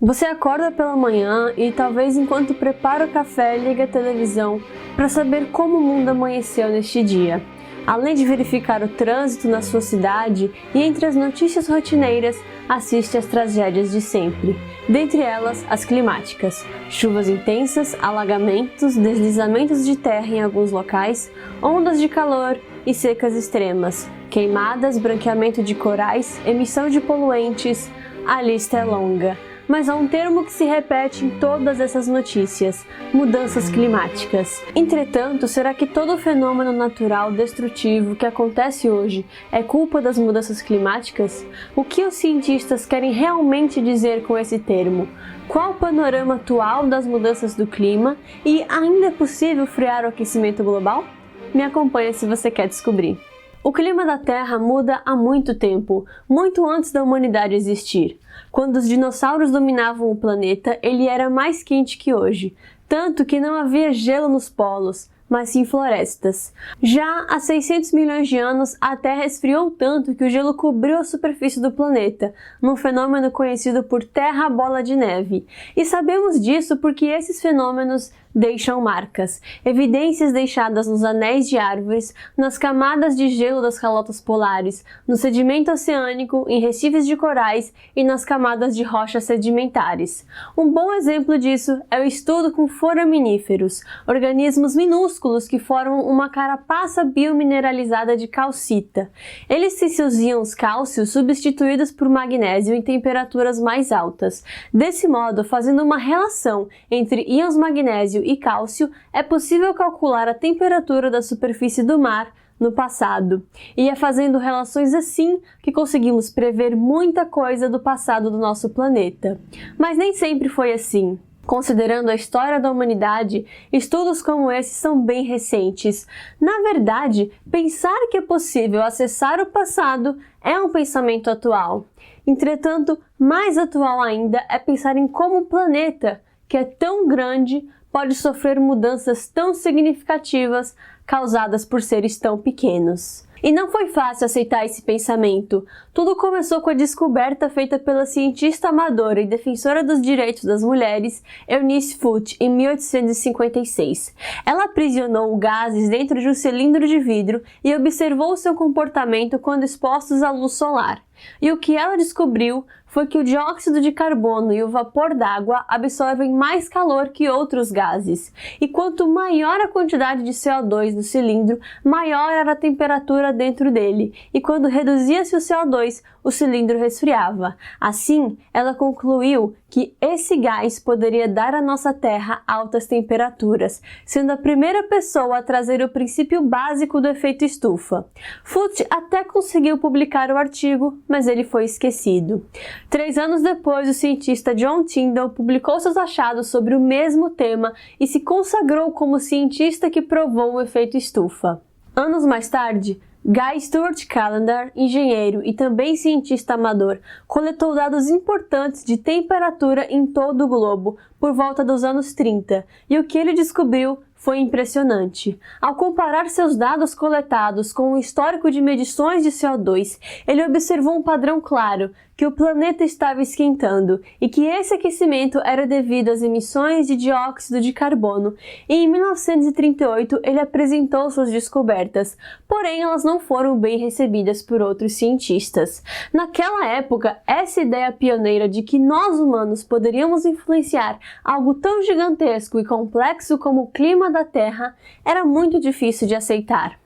Você acorda pela manhã e talvez enquanto prepara o café liga a televisão para saber como o mundo amanheceu neste dia. Além de verificar o trânsito na sua cidade e entre as notícias rotineiras, assiste às tragédias de sempre. Dentre elas, as climáticas. Chuvas intensas, alagamentos, deslizamentos de terra em alguns locais, ondas de calor e secas extremas, queimadas, branqueamento de corais, emissão de poluentes, a lista é longa. Mas há um termo que se repete em todas essas notícias: mudanças climáticas. Entretanto, será que todo fenômeno natural destrutivo que acontece hoje é culpa das mudanças climáticas? O que os cientistas querem realmente dizer com esse termo? Qual o panorama atual das mudanças do clima e ainda é possível frear o aquecimento global? Me acompanha se você quer descobrir. O clima da Terra muda há muito tempo, muito antes da humanidade existir. Quando os dinossauros dominavam o planeta, ele era mais quente que hoje, tanto que não havia gelo nos polos, mas sim florestas. Já há 600 milhões de anos, a Terra esfriou tanto que o gelo cobriu a superfície do planeta, num fenômeno conhecido por terra-bola de neve. E sabemos disso porque esses fenômenos deixam marcas, evidências deixadas nos anéis de árvores, nas camadas de gelo das calotas polares, no sedimento oceânico, em recifes de corais e nas camadas de rochas sedimentares. Um bom exemplo disso é o estudo com foraminíferos, organismos minúsculos que formam uma carapaça biomineralizada de calcita. Eles ciciam íons cálcio substituídos por magnésio em temperaturas mais altas. Desse modo, fazendo uma relação entre íons magnésio e cálcio, é possível calcular a temperatura da superfície do mar no passado. E é fazendo relações assim que conseguimos prever muita coisa do passado do nosso planeta. Mas nem sempre foi assim. Considerando a história da humanidade, estudos como esse são bem recentes. Na verdade, pensar que é possível acessar o passado é um pensamento atual. Entretanto, mais atual ainda é pensar em como o planeta, que é tão grande, pode sofrer mudanças tão significativas causadas por seres tão pequenos. E não foi fácil aceitar esse pensamento. Tudo começou com a descoberta feita pela cientista amadora e defensora dos direitos das mulheres, Eunice Foote, em 1856. Ela aprisionou gases dentro de um cilindro de vidro e observou seu comportamento quando expostos à luz solar. E o que ela descobriu foi que o dióxido de carbono e o vapor d'água absorvem mais calor que outros gases. E quanto maior a quantidade de CO2 no cilindro, maior era a temperatura dentro dele. E quando reduzia-se o CO2, o cilindro resfriava. Assim, ela concluiu que esse gás poderia dar à nossa Terra altas temperaturas, sendo a primeira pessoa a trazer o princípio básico do efeito estufa. Foote até conseguiu publicar o artigo, mas ele foi esquecido. 3 anos depois, o cientista John Tyndall publicou seus achados sobre o mesmo tema e se consagrou como cientista que provou o efeito estufa. Anos mais tarde, Guy Stewart Callendar, engenheiro e também cientista amador, coletou dados importantes de temperatura em todo o globo por volta dos anos 30, e o que ele descobriu foi impressionante. Ao comparar seus dados coletados com o histórico de medições de CO2, ele observou um padrão claro, que o planeta estava esquentando e que esse aquecimento era devido às emissões de dióxido de carbono. E em 1938 ele apresentou suas descobertas, porém elas não foram bem recebidas por outros cientistas. Naquela época, essa ideia pioneira de que nós humanos poderíamos influenciar algo tão gigantesco e complexo como o clima da Terra era muito difícil de aceitar.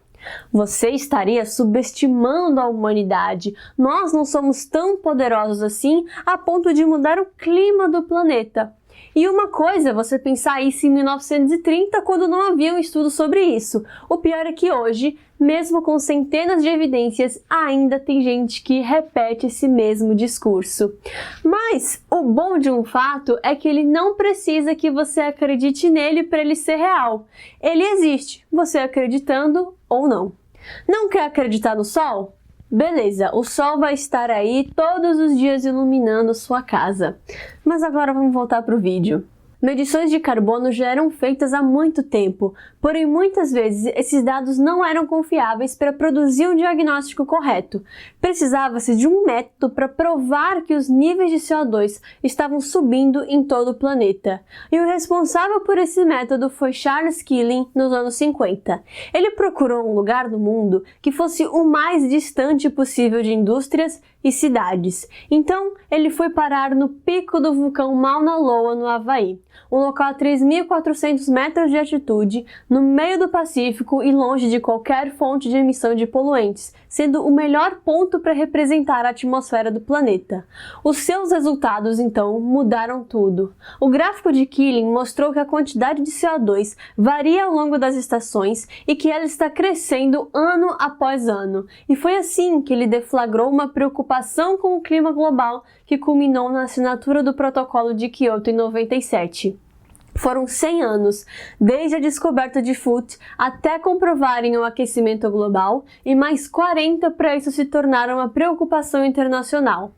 Você estaria subestimando a humanidade. Nós não somos tão poderosos assim a ponto de mudar o clima do planeta. E uma coisa é você pensar isso em 1930, quando não havia um estudo sobre isso. O pior é que hoje, mesmo com centenas de evidências, ainda tem gente que repete esse mesmo discurso. Mas o bom de um fato é que ele não precisa que você acredite nele para ele ser real. Ele existe, você acreditando ou não. Não quer acreditar no sol? Beleza, o sol vai estar aí todos os dias iluminando sua casa. Mas agora vamos voltar para o vídeo. Medições de carbono já eram feitas há muito tempo, porém muitas vezes esses dados não eram confiáveis para produzir um diagnóstico correto. Precisava-se de um método para provar que os níveis de CO2 estavam subindo em todo o planeta. E o responsável por esse método foi Charles Keeling nos anos 50. Ele procurou um lugar no mundo que fosse o mais distante possível de indústrias e cidades. Então, ele foi parar no pico do vulcão Mauna Loa, no Havaí, um local a 3.400 metros de altitude, no meio do Pacífico e longe de qualquer fonte de emissão de poluentes, sendo o melhor ponto para representar a atmosfera do planeta. Os seus resultados, então, mudaram tudo. O gráfico de Keeling mostrou que a quantidade de CO2 varia ao longo das estações e que ela está crescendo ano após ano. E foi assim que ele deflagrou uma preocupação com o clima global que culminou na assinatura do Protocolo de Kyoto em 97. Foram 100 anos, desde a descoberta de Foote até comprovarem o aquecimento global, e mais 40 para isso se tornar uma preocupação internacional.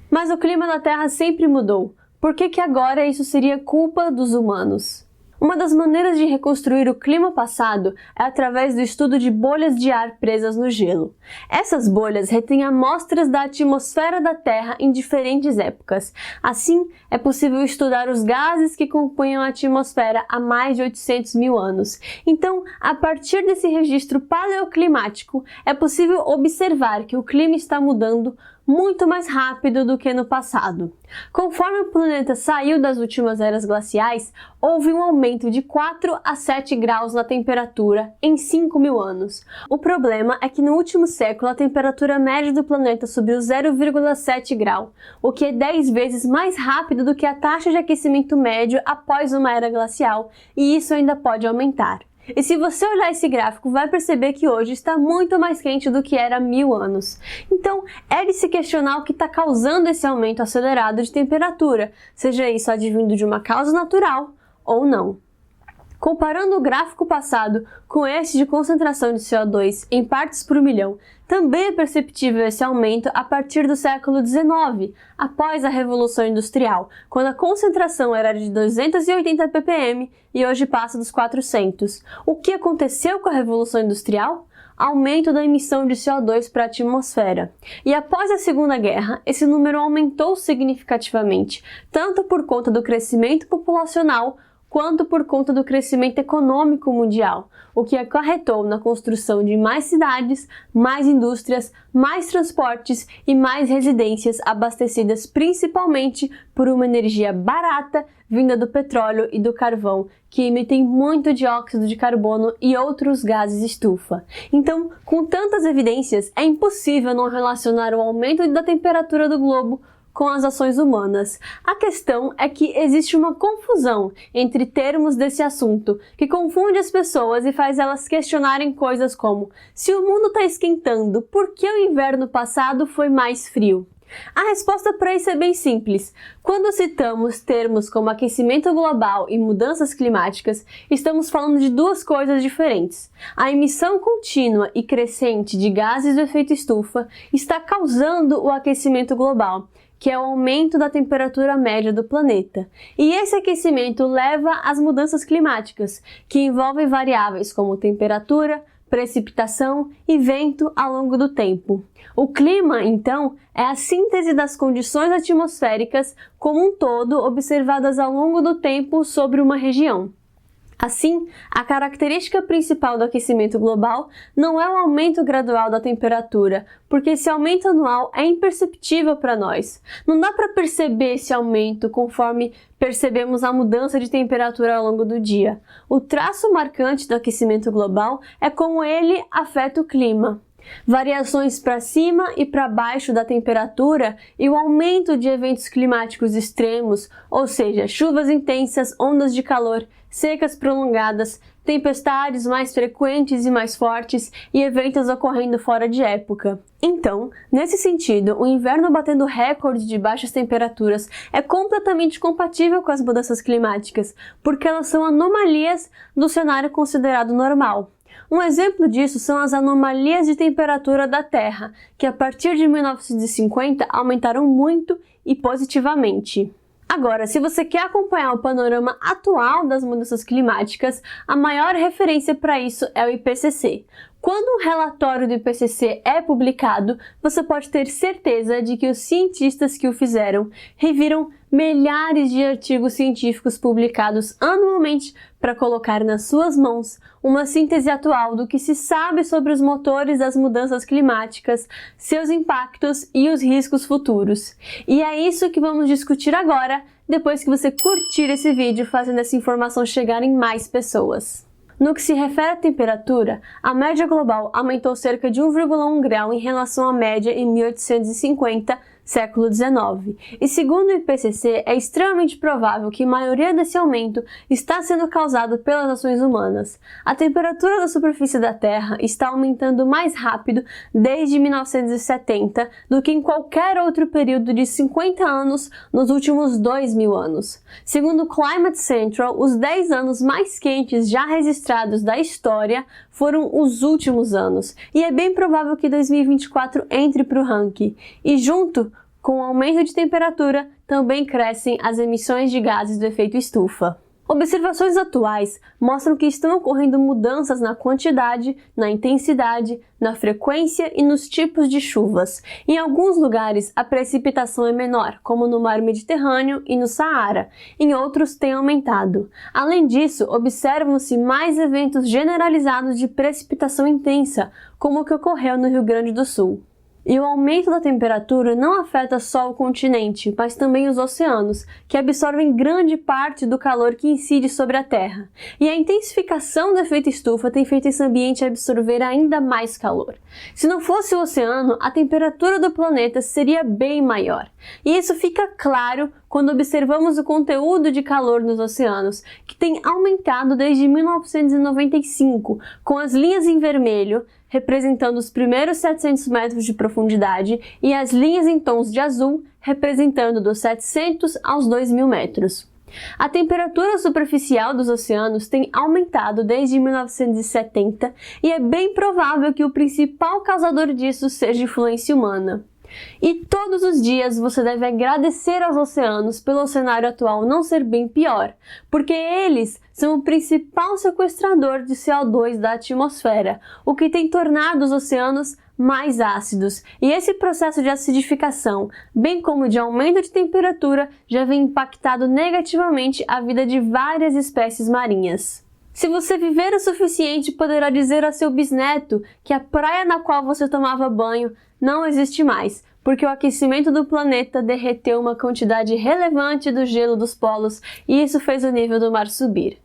Mas o clima da Terra sempre mudou. Por que agora isso seria culpa dos humanos? Uma das maneiras de reconstruir o clima passado é através do estudo de bolhas de ar presas no gelo. Essas bolhas retêm amostras da atmosfera da Terra em diferentes épocas. Assim, é possível estudar os gases que compõem a atmosfera há mais de 800 mil anos. Então, a partir desse registro paleoclimático, é possível observar que o clima está mudando muito mais rápido do que no passado. Conforme o planeta saiu das últimas eras glaciais, houve um aumento de 4 a 7 graus na temperatura em 5 mil anos. O problema é que no último século a temperatura média do planeta subiu 0,7 grau, o que é 10 vezes mais rápido do que a taxa de aquecimento médio após uma era glacial, e isso ainda pode aumentar. E se você olhar esse gráfico, vai perceber que hoje está muito mais quente do que era há 1000 anos. Então, é de se questionar o que está causando esse aumento acelerado de temperatura, seja isso advindo de uma causa natural ou não. Comparando o gráfico passado com esse de concentração de CO2 em partes por milhão, também é perceptível esse aumento a partir do século XIX, após a Revolução Industrial, quando a concentração era de 280 ppm e hoje passa dos 400. O que aconteceu com a Revolução Industrial? Aumento da emissão de CO2 para a atmosfera. E após a Segunda Guerra, esse número aumentou significativamente, tanto por conta do crescimento populacional, quanto por conta do crescimento econômico mundial, o que acarretou na construção de mais cidades, mais indústrias, mais transportes e mais residências abastecidas principalmente por uma energia barata vinda do petróleo e do carvão, que emitem muito dióxido de carbono e outros gases estufa. Então, com tantas evidências, é impossível não relacionar o aumento da temperatura do globo com as ações humanas. A questão é que existe uma confusão entre termos desse assunto, que confunde as pessoas e faz elas questionarem coisas como: se o mundo está esquentando, por que o inverno passado foi mais frio? A resposta para isso é bem simples. Quando citamos termos como aquecimento global e mudanças climáticas, estamos falando de duas coisas diferentes. A emissão contínua e crescente de gases do efeito estufa está causando o aquecimento global, que é o aumento da temperatura média do planeta. E esse aquecimento leva às mudanças climáticas, que envolvem variáveis como temperatura, precipitação e vento ao longo do tempo. O clima, então, é a síntese das condições atmosféricas como um todo observadas ao longo do tempo sobre uma região. Assim, a característica principal do aquecimento global não é o aumento gradual da temperatura, porque esse aumento anual é imperceptível para nós. Não dá para perceber esse aumento conforme percebemos a mudança de temperatura ao longo do dia. O traço marcante do aquecimento global é como ele afeta o clima. Variações para cima e para baixo da temperatura e o aumento de eventos climáticos extremos, ou seja, chuvas intensas, ondas de calor, secas prolongadas, tempestades mais frequentes e mais fortes e eventos ocorrendo fora de época. Então, nesse sentido, o inverno batendo recorde de baixas temperaturas é completamente compatível com as mudanças climáticas, porque elas são anomalias do cenário considerado normal. Um exemplo disso são as anomalias de temperatura da Terra, que a partir de 1950 aumentaram muito e positivamente. Agora, se você quer acompanhar o panorama atual das mudanças climáticas, a maior referência para isso é o IPCC. Quando um relatório do IPCC é publicado, você pode ter certeza de que os cientistas que o fizeram reviram milhares de artigos científicos publicados anualmente para colocar nas suas mãos uma síntese atual do que se sabe sobre os motores das mudanças climáticas, seus impactos e os riscos futuros. E é isso que vamos discutir agora, depois que você curtir esse vídeo, fazendo essa informação chegar em mais pessoas. No que se refere à temperatura, a média global aumentou cerca de 1,1 grau em relação à média em 1850, século XIX. E segundo o IPCC, é extremamente provável que a maioria desse aumento está sendo causado pelas ações humanas. A temperatura da superfície da Terra está aumentando mais rápido desde 1970 do que em qualquer outro período de 50 anos nos últimos 2.000 anos. Segundo o Climate Central, os 10 anos mais quentes já registrados da história foram os últimos anos, e é bem provável que 2024 entre para o ranking. E junto com o aumento de temperatura, também crescem as emissões de gases do efeito estufa. Observações atuais mostram que estão ocorrendo mudanças na quantidade, na intensidade, na frequência e nos tipos de chuvas. Em alguns lugares, a precipitação é menor, como no Mar Mediterrâneo e no Saara. Em outros, tem aumentado. Além disso, observam-se mais eventos generalizados de precipitação intensa, como o que ocorreu no Rio Grande do Sul. E o aumento da temperatura não afeta só o continente, mas também os oceanos, que absorvem grande parte do calor que incide sobre a Terra. E a intensificação do efeito estufa tem feito esse ambiente absorver ainda mais calor. Se não fosse o oceano, a temperatura do planeta seria bem maior. E isso fica claro quando observamos o conteúdo de calor nos oceanos, que tem aumentado desde 1995, com as linhas em vermelho representando os primeiros 700 metros de profundidade e as linhas em tons de azul representando dos 700 aos 2.000 metros. A temperatura superficial dos oceanos tem aumentado desde 1970 e é bem provável que o principal causador disso seja influência humana. E todos os dias você deve agradecer aos oceanos pelo cenário atual não ser bem pior, porque eles são o principal sequestrador de CO2 da atmosfera, o que tem tornado os oceanos mais ácidos. E esse processo de acidificação, bem como de aumento de temperatura, já vem impactado negativamente a vida de várias espécies marinhas. Se você viver o suficiente, poderá dizer a seu bisneto que a praia na qual você tomava banho não existe mais, porque o aquecimento do planeta derreteu uma quantidade relevante do gelo dos polos e isso fez o nível do mar subir.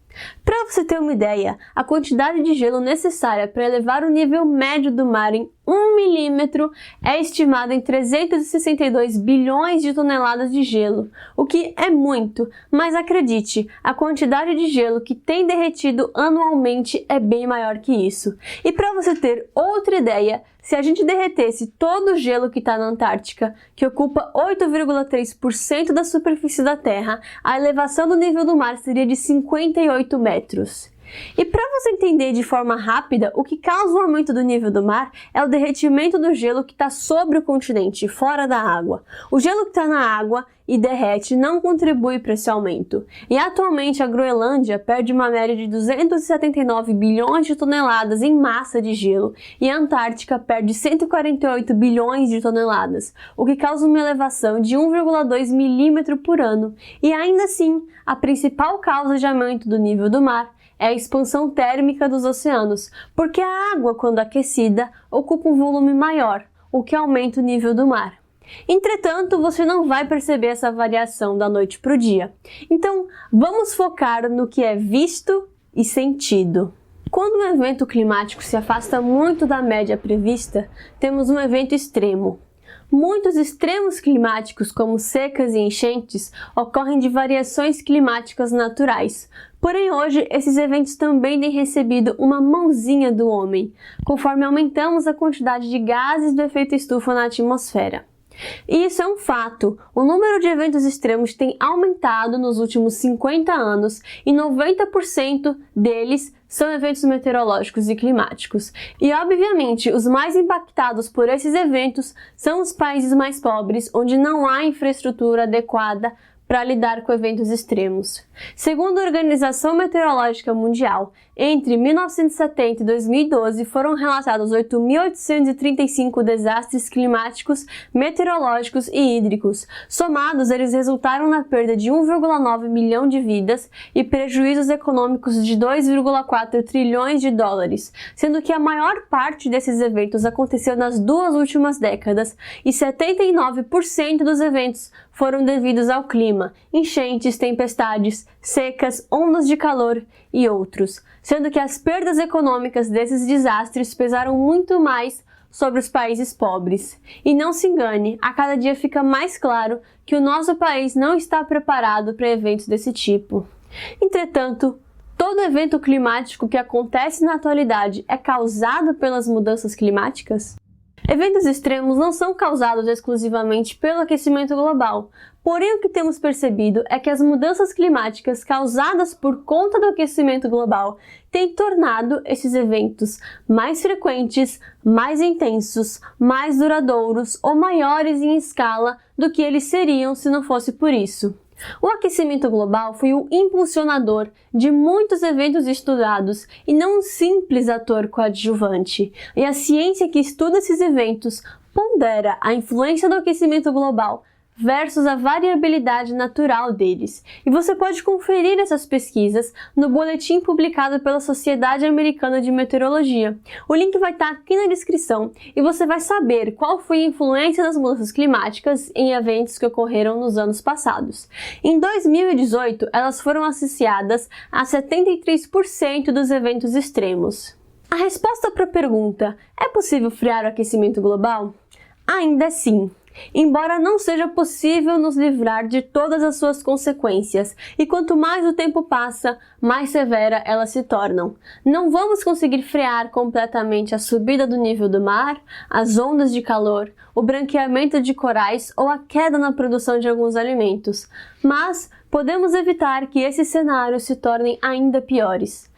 Para você ter uma ideia, a quantidade de gelo necessária para elevar o nível médio do mar em 1 milímetro é estimada em 362 bilhões de toneladas de gelo, o que é muito, mas acredite, a quantidade de gelo que tem derretido anualmente é bem maior que isso. E para você ter outra ideia, se a gente derretesse todo o gelo que está na Antártica, que ocupa 8,3% da superfície da Terra, a elevação do nível do mar seria de 58 metros. E para você entender de forma rápida, o que causa o aumento do nível do mar é o derretimento do gelo que está sobre o continente, fora da água. O gelo que está na água e derrete não contribui para esse aumento. E atualmente a Groenlândia perde uma média de 279 bilhões de toneladas em massa de gelo e a Antártica perde 148 bilhões de toneladas, o que causa uma elevação de 1,2 milímetro por ano. E ainda assim, a principal causa de aumento do nível do mar é a expansão térmica dos oceanos, porque a água, quando aquecida, ocupa um volume maior, o que aumenta o nível do mar. Entretanto, você não vai perceber essa variação da noite para o dia. Então, vamos focar no que é visto e sentido. Quando um evento climático se afasta muito da média prevista, temos um evento extremo. Muitos extremos climáticos, como secas e enchentes, ocorrem de variações climáticas naturais. Porém, hoje, esses eventos também têm recebido uma mãozinha do homem, conforme aumentamos a quantidade de gases do efeito estufa na atmosfera. E isso é um fato. O número de eventos extremos tem aumentado nos últimos 50 anos e 90% deles são eventos meteorológicos e climáticos. E, obviamente, os mais impactados por esses eventos são os países mais pobres, onde não há infraestrutura adequada para lidar com eventos extremos. Segundo a Organização Meteorológica Mundial, entre 1970 e 2012 foram relatados 8.835 desastres climáticos, meteorológicos e hídricos. Somados, eles resultaram na perda de 1,9 milhão de vidas e prejuízos econômicos de 2,4 trilhões de dólares, sendo que a maior parte desses eventos aconteceu nas 2 últimas décadas e 79% dos eventos foram devidos ao clima, enchentes, tempestades, secas, ondas de calor e outros, sendo que as perdas econômicas desses desastres pesaram muito mais sobre os países pobres. E não se engane, a cada dia fica mais claro que o nosso país não está preparado para eventos desse tipo. Entretanto, todo evento climático que acontece na atualidade é causado pelas mudanças climáticas? Eventos extremos não são causados exclusivamente pelo aquecimento global, porém o que temos percebido é que as mudanças climáticas causadas por conta do aquecimento global têm tornado esses eventos mais frequentes, mais intensos, mais duradouros ou maiores em escala do que eles seriam se não fosse por isso. O aquecimento global foi o impulsionador de muitos eventos estudados e não um simples ator coadjuvante. E a ciência que estuda esses eventos pondera a influência do aquecimento global versus a variabilidade natural deles. E você pode conferir essas pesquisas no boletim publicado pela Sociedade Americana de Meteorologia. O link vai estar aqui na descrição e você vai saber qual foi a influência das mudanças climáticas em eventos que ocorreram nos anos passados. Em 2018, elas foram associadas a 73% dos eventos extremos. A resposta para a pergunta: é possível frear o aquecimento global? Ainda sim. Embora não seja possível nos livrar de todas as suas consequências, e quanto mais o tempo passa, mais severa elas se tornam. Não vamos conseguir frear completamente a subida do nível do mar, as ondas de calor, o branqueamento de corais ou a queda na produção de alguns alimentos, mas podemos evitar que esses cenários se tornem ainda piores.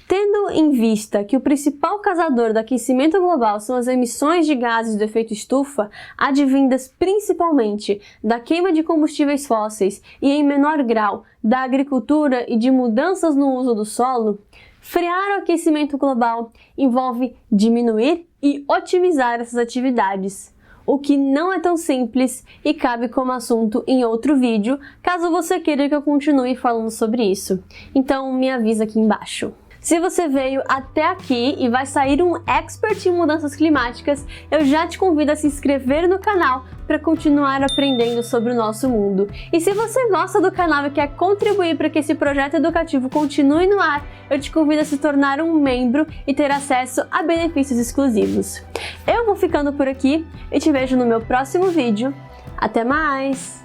Tendo em vista que o principal causador do aquecimento global são as emissões de gases do efeito estufa, advindas principalmente da queima de combustíveis fósseis e, em menor grau, da agricultura e de mudanças no uso do solo, frear o aquecimento global envolve diminuir e otimizar essas atividades, o que não é tão simples e cabe como assunto em outro vídeo, caso você queira que eu continue falando sobre isso. Então me avisa aqui embaixo. Se você veio até aqui e vai sair um expert em mudanças climáticas, eu já te convido a se inscrever no canal para continuar aprendendo sobre o nosso mundo. E se você gosta do canal e quer contribuir para que esse projeto educativo continue no ar, eu te convido a se tornar um membro e ter acesso a benefícios exclusivos. Eu vou ficando por aqui e te vejo no meu próximo vídeo. Até mais!